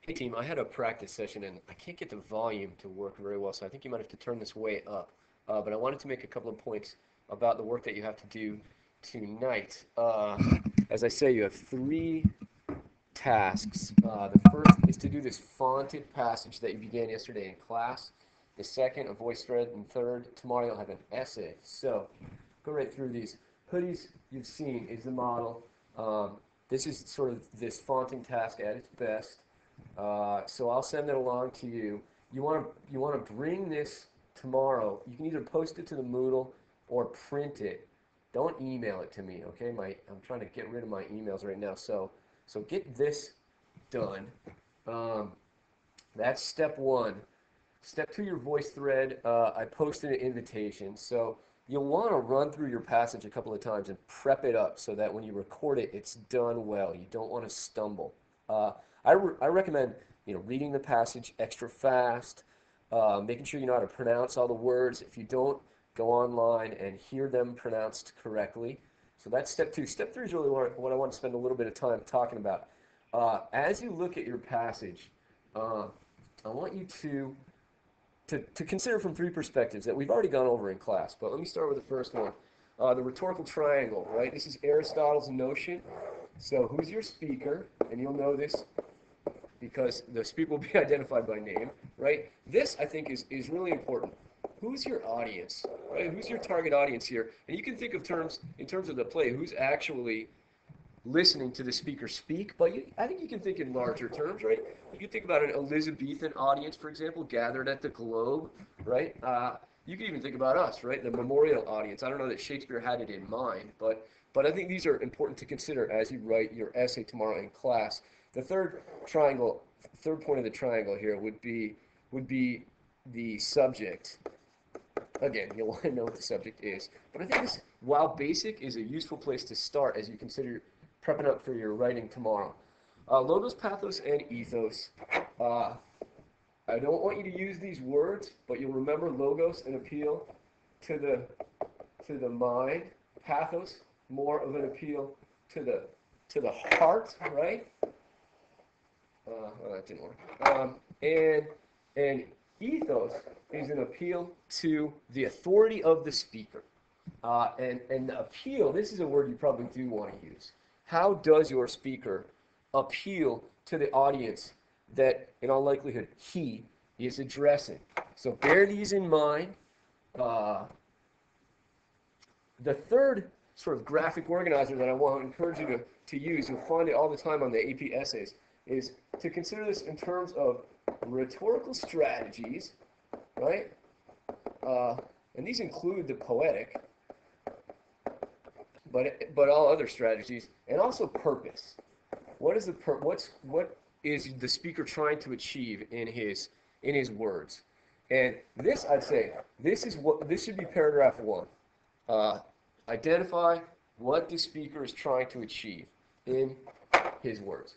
Hey team, I had a practice session and I can't get the volume to work very well, so I think you might have to turn this way up. But I wanted to make a couple of points about the work that you have to do tonight. As I say, you have three tasks. The first is to do this fonted passage that you began yesterday in class. The second, a voice thread, and third, tomorrow you'll have an essay. So go right through these. Hoodies you've seen is the model. This is sort of this fonting task at its best. So I'll send it along to you. You want to bring this tomorrow. You can either post it to the Moodle or print it. Don't email it to me, okay? I'm trying to get rid of my emails right now. So get this done. Um, that's step one. Step two, your voice thread. I posted an invitation. So you'll want to run through your passage a couple of times and prep it up so that when you record it, it's done well. You don't want to stumble. Uh, I recommend reading the passage extra fast, making sure you know how to pronounce all the words. If you don't, go online and hear them pronounced correctly. So that's step two. Step three is really what I want to spend a little bit of time talking about. As you look at your passage, uh, I want you to consider from three perspectives that we've already gone over in class. But let me start with the first one. The rhetorical triangle, right? This is Aristotle's notion. So who's your speaker? And you'll know this because the speaker will be identified by name, right? This, I think, is really important. Who's your audience, right? Who's your target audience here? And you can think of terms in terms of the play, who's actually listening to the speaker speak, but I think you can think in larger terms, right? You can think about an Elizabethan audience, for example, gathered at the Globe, right? You can even think about us, right? The memorial audience. I don't know that Shakespeare had it in mind, but I think these are important to consider as you write your essay tomorrow in class. The third point of the triangle here would be the subject. Again, you'll want to know what the subject is. But I think this, while basic, is a useful place to start as you consider prepping up for your writing tomorrow. Logos, pathos, and ethos. Uh, I don't want you to use these words, but you'll remember logos and appeal to the mind. Pathos, more of an appeal to the heart, right? Well, that didn't work. And ethos is an appeal to the authority of the speaker. And the appeal, this is a word you probably do want to use. How does your speaker appeal to the audience that, in all likelihood, he is addressing? So bear these in mind. Uh, the third sort of graphic organizer that I want to encourage you to use, you'll find it all the time on the AP essays, is to consider this in terms of rhetorical strategies, right? And these include the poetic, but all other strategies, and also purpose. What is what is the speaker trying to achieve in his words? And this, I'd say, this should be paragraph one. Uh, Identify what the speaker is trying to achieve in his words.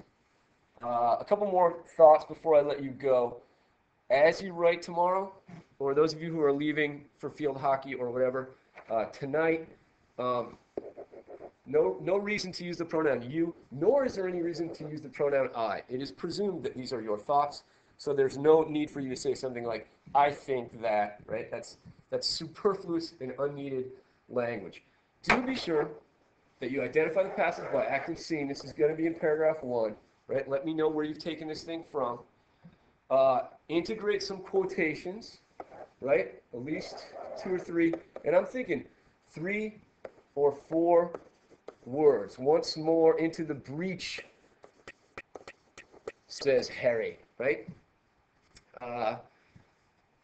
A couple more thoughts before I let you go. As you write tomorrow, or those of you who are leaving for field hockey or whatever, tonight, um, no reason to use the pronoun you, nor is there any reason to use the pronoun I. It is presumed that these are your thoughts, so there's no need for you to say something like, I think that, right? That's superfluous and unneeded language. Do be sure that you identify the passage by active scene. This is going to be in paragraph one, right? Let me know where you've taken this thing from. Integrate some quotations, right? At least two or three. And I'm thinking 3 or 4 words. Once more into the breach, says Harry, right? Uh,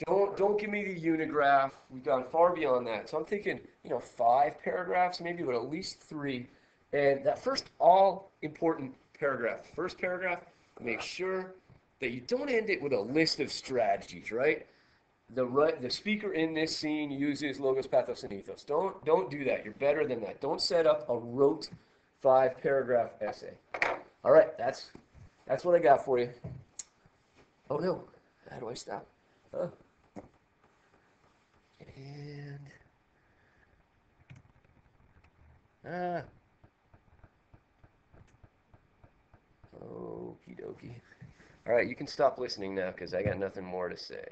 don't give me the unigraph. We've gone far beyond that. So I'm thinking, 5 paragraphs, maybe, but at least 3. And that first all important paragraph, first paragraph, make sure that you don't end it with a list of strategies, right? The speaker in this scene uses logos, pathos, and ethos. Don't do that. You're better than that. Don't set up a rote 5-paragraph essay. All right, that's what I got for you. Oh no, how do I stop? Huh? And ah, okie dokie. All right, you can stop listening now because I got nothing more to say.